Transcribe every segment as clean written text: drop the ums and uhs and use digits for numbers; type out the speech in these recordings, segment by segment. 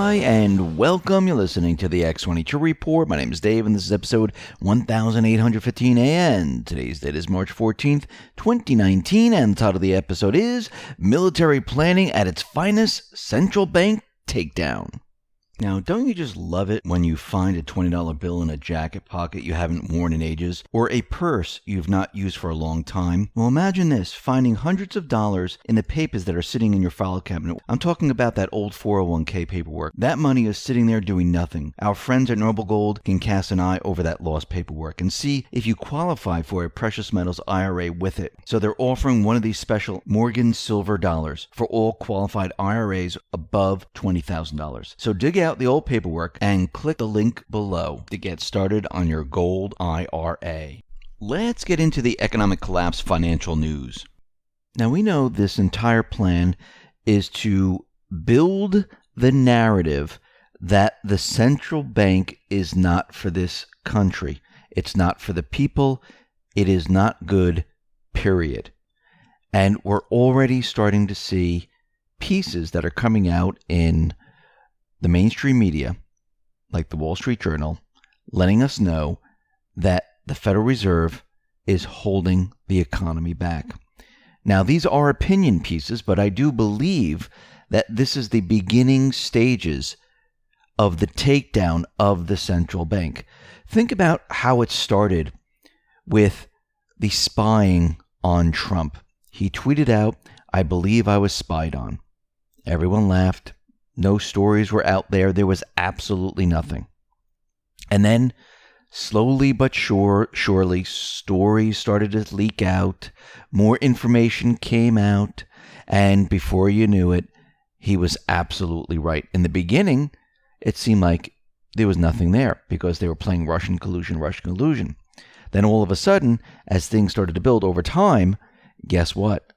Hi, and welcome. You're listening to the X22 Report. My name is Dave, and this is episode 1815 and today's date is March 14th, 2019, and the title of the episode is Military Planning at its Finest, Central Bank Takedown. Now, don't you just love it when you find a $20 bill in a jacket pocket you haven't worn in ages, or a purse you've not used for a long time? Well, imagine this, finding hundreds of dollars in the papers that are sitting in your file cabinet. I'm talking about that old 401k paperwork. That money is sitting there doing nothing. Our friends at Noble Gold can cast an eye over that lost paperwork and see if you qualify for a precious metals IRA with it. So they're offering one of these special Morgan Silver dollars for all qualified IRAs above $20,000. So dig out the old paperwork and click the link below to get started on your gold IRA. Let's get into the economic collapse financial news. Now, we know this entire plan is to build the narrative that the central bank is not for this country. It's not for the people. It is not good, period. And we're already starting to see pieces that are coming out in the mainstream media, like the Wall Street Journal, letting us know that the Federal Reserve is holding the economy back. Now, these are opinion pieces, but I do believe that this is the beginning stages of the takedown of the central bank. Think about how it started with the spying on Trump. He tweeted out, "I believe I was spied on." Everyone laughed. No stories were out there. There was absolutely nothing. And then, slowly but surely, stories started to leak out. More information came out. And before you knew it, he was absolutely right. In the beginning, it seemed like there was nothing there because they were playing Russian collusion. Then all of a sudden, as things started to build over time, guess what?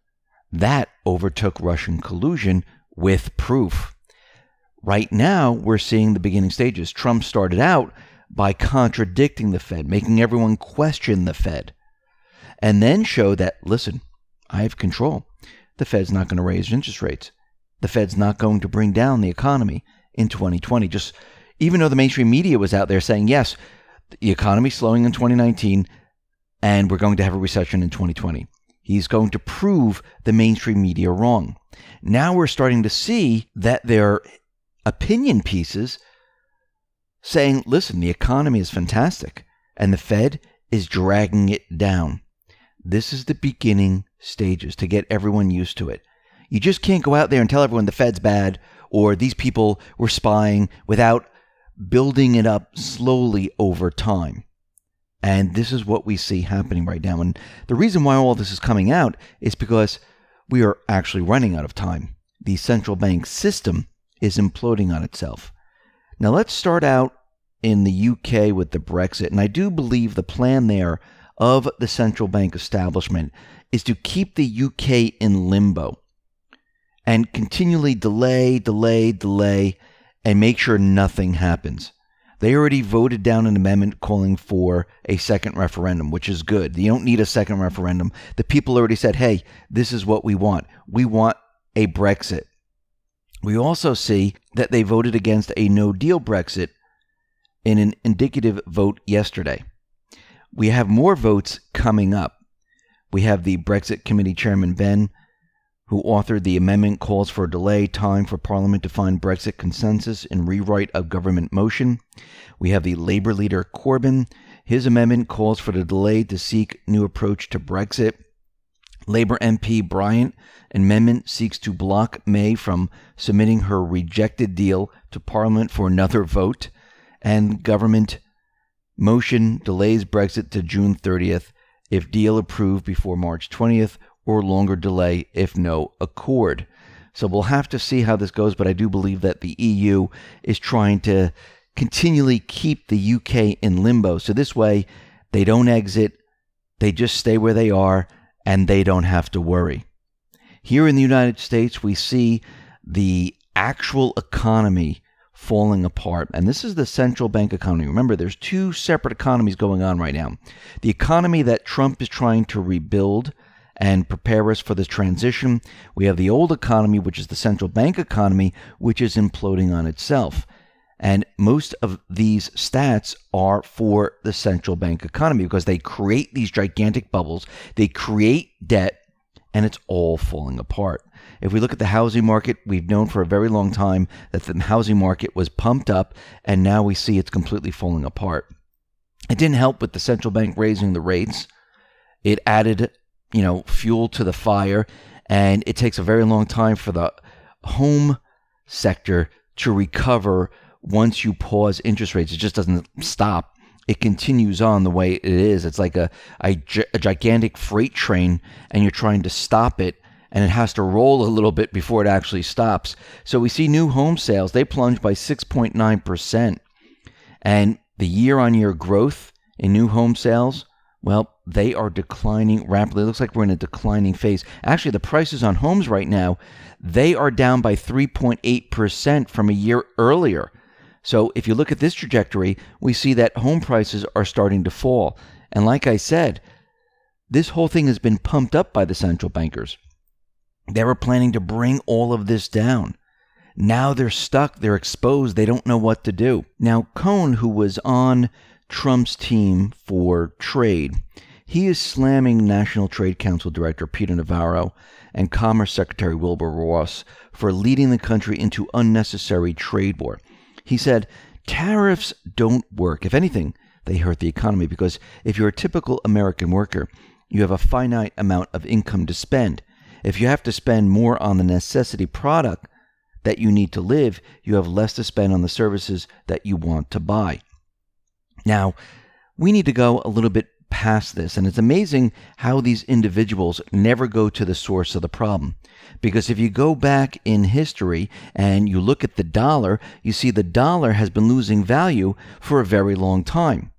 That overtook Russian collusion with proof. Right now, we're seeing the beginning stages. Trump started out by contradicting the Fed, making everyone question the Fed, and then showed that, listen, I have control. The Fed's not going to raise interest rates. The Fed's not going to bring down the economy in 2020. Just even though the mainstream media was out there saying, yes, the economy's slowing in 2019, and we're going to have a recession in 2020. He's going to prove the mainstream media wrong. Now we're starting to see that they're opinion pieces saying, listen, the economy is fantastic and the Fed is dragging it down. This is the beginning stages to get everyone used to it. You just can't go out there and tell everyone the Fed's bad or these people were spying without building it up slowly over time. And this is what we see happening right now. And the reason why all this is coming out is because we are actually running out of time. The central bank system is imploding on itself. Now let's start out in the UK with the BREXIT. And I do believe the plan there of the central bank establishment is to keep the UK in limbo and continually delay, and make sure nothing happens. They already voted down an amendment calling for a second referendum, which is good. You don't need a second referendum. The people already said, hey, this is what we want. We want a Brexit. We also see that they voted against a no-deal Brexit in an indicative vote yesterday. We have more votes coming up. We have the Brexit Committee Chairman Ben, who authored the amendment, calls for a delay time for Parliament to find Brexit consensus in rewrite of government motion. We have the Labour leader Corbyn. His amendment calls for the delay to seek new approach to Brexit. Labour MP Bryant amendment seeks to block May from submitting her rejected deal to Parliament for another vote. And government motion delays Brexit to June 30th if deal approved before March 20th or longer delay if no accord. So we'll have to see how this goes, but I do believe that the EU is trying to continually keep the UK in limbo. So this way, they don't exit, they just stay where they are, and they don't have to worry. Here in the United States, we see the actual economy falling apart. And this is the central bank economy. Remember, there's two separate economies going on right now. The economy that Trump is trying to rebuild and prepare us for this transition. We have the old economy, which is the central bank economy, which is imploding on itself. And most of these stats are for the central bank economy because they create these gigantic bubbles, they create debt, and it's all falling apart. If we look at the housing market, we've known for a very long time that the housing market was pumped up, and now we see it's completely falling apart. It didn't help with the central bank raising the rates. It added, fuel to the fire, and it takes a very long time for the home sector to recover. Once you pause interest rates, it just doesn't stop. It continues on the way it is. It's like a gigantic freight train, and you're trying to stop it, and it has to roll a little bit before it actually stops. So we see new home sales. They plunged by 6.9%. And the year-on-year growth in new home sales, well, they are declining rapidly. It looks like we're in a declining phase. Actually, the prices on homes right now, they are down by 3.8% from a year earlier. So if you look at this trajectory, we see that home prices are starting to fall. And like I said, this whole thing has been pumped up by the central bankers. They were planning to bring all of this down. Now they're stuck. They're exposed. They don't know what to do. Now, Cohn, who was on Trump's team for trade, he is slamming National Trade Council Director Peter Navarro and Commerce Secretary Wilbur Ross for leading the country into unnecessary trade war. He said, tariffs don't work. If anything, they hurt the economy because if you're a typical American worker, you have a finite amount of income to spend. If you have to spend more on the necessity product that you need to live, you have less to spend on the services that you want to buy. Now, we need to go a little bit past this, and it's amazing how these individuals never go to the source of the problem. Because if you go back in history and you look at the dollar, you see the dollar has been losing value for a very long time.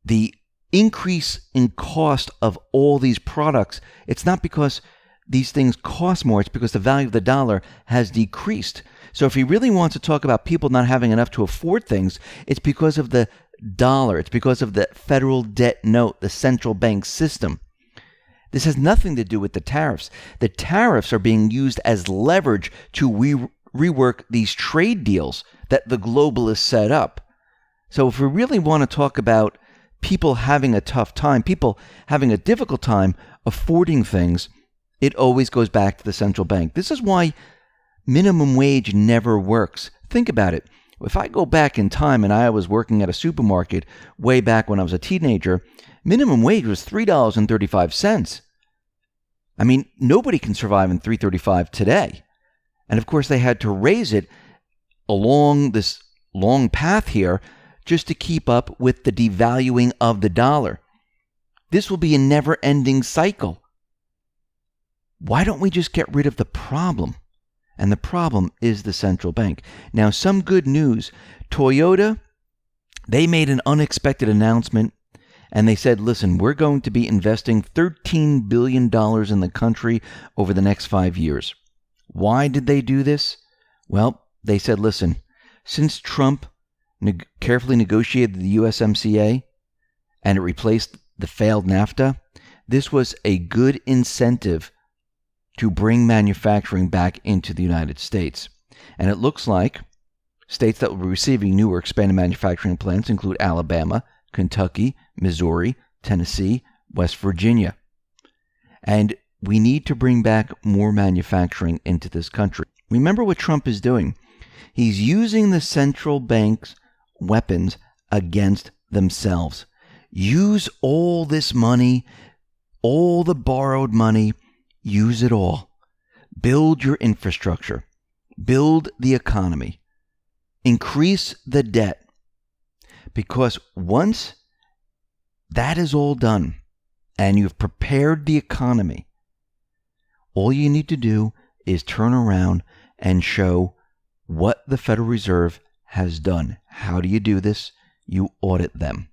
The increase in cost of all these products, it's not because these things cost more, it's because the value of the dollar has decreased. So if he really wants to talk about people not having enough to afford things, it's because of the dollar. It's because of the federal debt note, the central bank system. This has nothing to do with the tariffs. The tariffs are being used as leverage to rework these trade deals that the globalists set up. So if we really want to talk about people having a tough time, people having a difficult time affording things, it always goes back to the central bank. This is why minimum wage never works. Think about it. If I go back in time and I was working at a supermarket way back when I was a teenager, minimum wage was $3.35. I mean, nobody can survive on $3.35 today. And of course, they had to raise it along this long path here just to keep up with the devaluing of the dollar. This will be a never-ending cycle. Why don't we just get rid of the problem? And the problem is the central bank. Now, some good news. Toyota, they made an unexpected announcement, and they said, listen, we're going to be investing $13 billion in the country over the next 5 years. Why did they do this? Well, they said, listen, since Trump carefully negotiated the USMCA and it replaced the failed NAFTA, this was a good incentive to bring manufacturing back into the United States. And it looks like states that will be receiving new or expanded manufacturing plants include Alabama, Kentucky, Missouri, Tennessee, West Virginia. And we need to bring back more manufacturing into this country. Remember what Trump is doing. He's using the central bank's weapons against themselves. Use all this money, all the borrowed money, use it all. Build your infrastructure. Build the economy. Increase the debt. Because once that is all done and you've prepared the economy, all you need to do is turn around and show what the Federal Reserve has done. How do you do this? You audit them.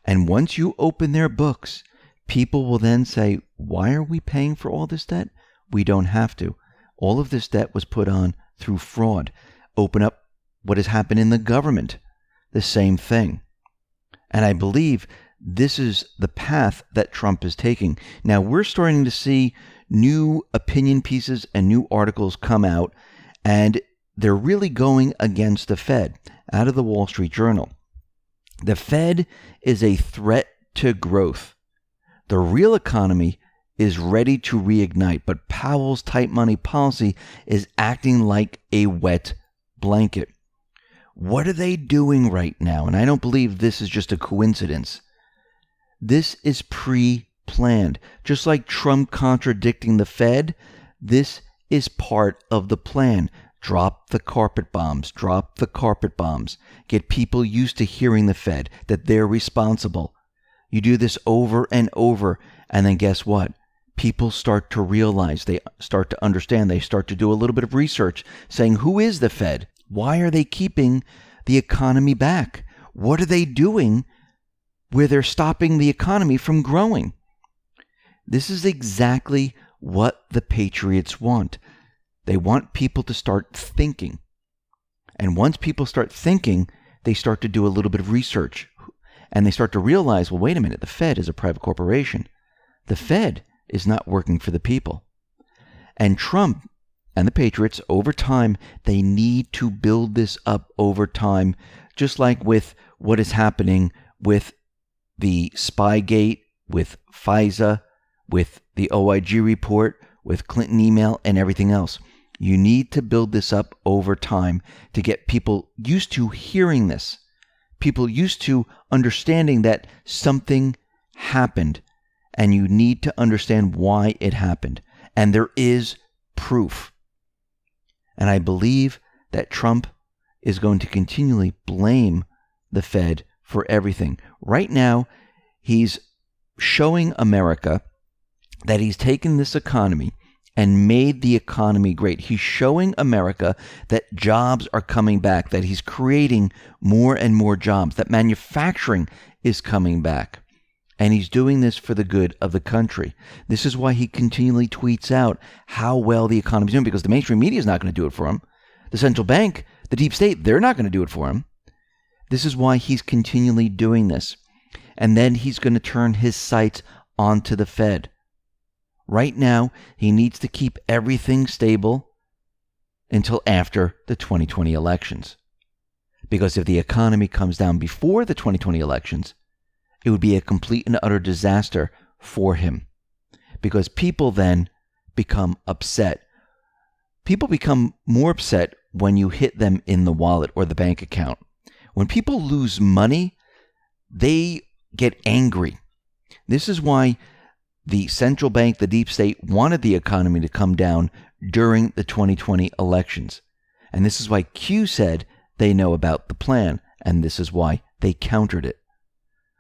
And once you open their books, people will then say, why are we paying for all this debt? We don't have to. All of this debt was put on through fraud. Open up what has happened in the government. The same thing. And I believe this is the path that Trump is taking. Now, we're starting to see new opinion pieces and new articles come out, and they're really going against the Fed. Out of the Wall Street Journal, the Fed is a threat to growth. The real economy is ready to reignite, but Powell's tight money policy is acting like a wet blanket. What are they doing right now? And I don't believe this is just a coincidence. This is pre-planned. Just like Trump contradicting the Fed, this is part of the plan. Drop the carpet bombs. Drop the carpet bombs. Get people used to hearing the Fed, that they're responsible. You do this over and over, and then guess what? People start to realize, they start to understand, they start to do a little bit of research, saying, who is the Fed? Why are they keeping the economy back? What are they doing where they're stopping the economy from growing? This is exactly what the patriots want. They want people to start thinking. And once people start thinking, they start to do a little bit of research. And they start to realize, well, wait a minute, the Fed is a private corporation. The Fed is not working for the people. And Trump and the patriots, over time, they need to build this up over time, just like with what is happening with the Spygate, with FISA, with the OIG report, with Clinton email, and everything else. You need to build this up over time to get people used to hearing this. People used to understanding that something happened, and you need to understand why it happened. And there is proof. And I believe that Trump is going to continually blame the Fed for everything. Right now, he's showing America that he's taken this economy and made the economy great. He's showing America that jobs are coming back, that he's creating more and more jobs, that manufacturing is coming back. And he's doing this for the good of the country. This is why he continually tweets out how well the economy is doing, because the mainstream media is not going to do it for him. The central bank, the deep state, they're not going to do it for him. This is why he's continually doing this. And then he's going to turn his sights onto the Fed. Right now, he needs to keep everything stable until after the 2020 elections. Because if the economy comes down before the 2020 elections, it would be a complete and utter disaster for him. Because people then become upset. People become more upset when you hit them in the wallet or the bank account. When people lose money, they get angry. This is why the central bank, the deep state, wanted the economy to come down during the 2020 elections. And this is why Q said they know about the plan, and this is why they countered it.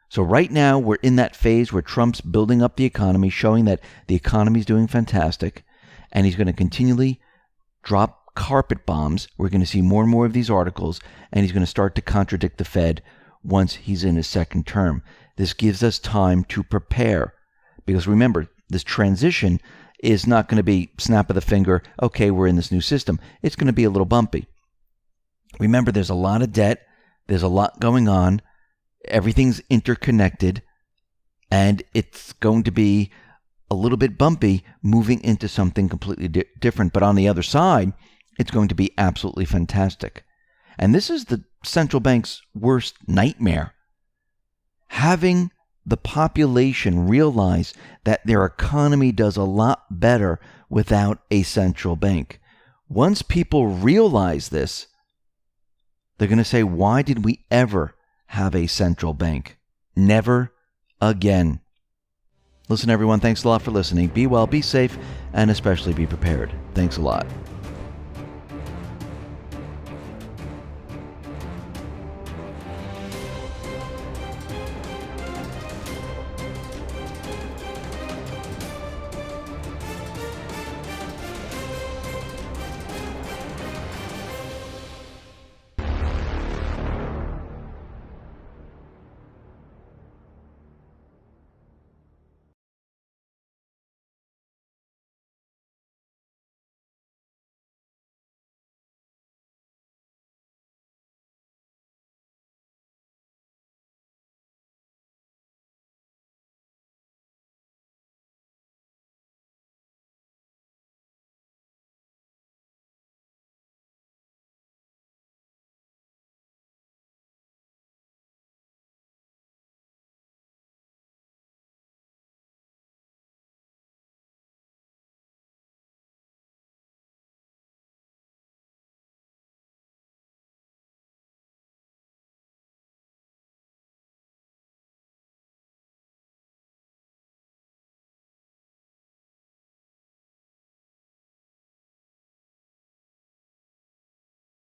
So right now, we're in that phase where Trump's building up the economy, showing that the economy is doing fantastic, and he's going to continually drop carpet bombs. We're going to see more and more of these articles, and he's going to start to contradict the Fed once he's in his second term. This gives us time to prepare. Because remember, this transition is not going to be snap of the finger, okay, we're in this new system. It's going to be a little bumpy. Remember, there's a lot of debt. There's a lot going on. Everything's interconnected. And it's going to be a little bit bumpy moving into something completely different. But on the other side, it's going to be absolutely fantastic. And this is the central bank's worst nightmare. Having the population realize that their economy does a lot better without a central bank. Once people realize this, they're going to say, why did we ever have a central bank? Never again. Listen, everyone, thanks a lot for listening. Be well, be safe, and especially be prepared. Thanks a lot.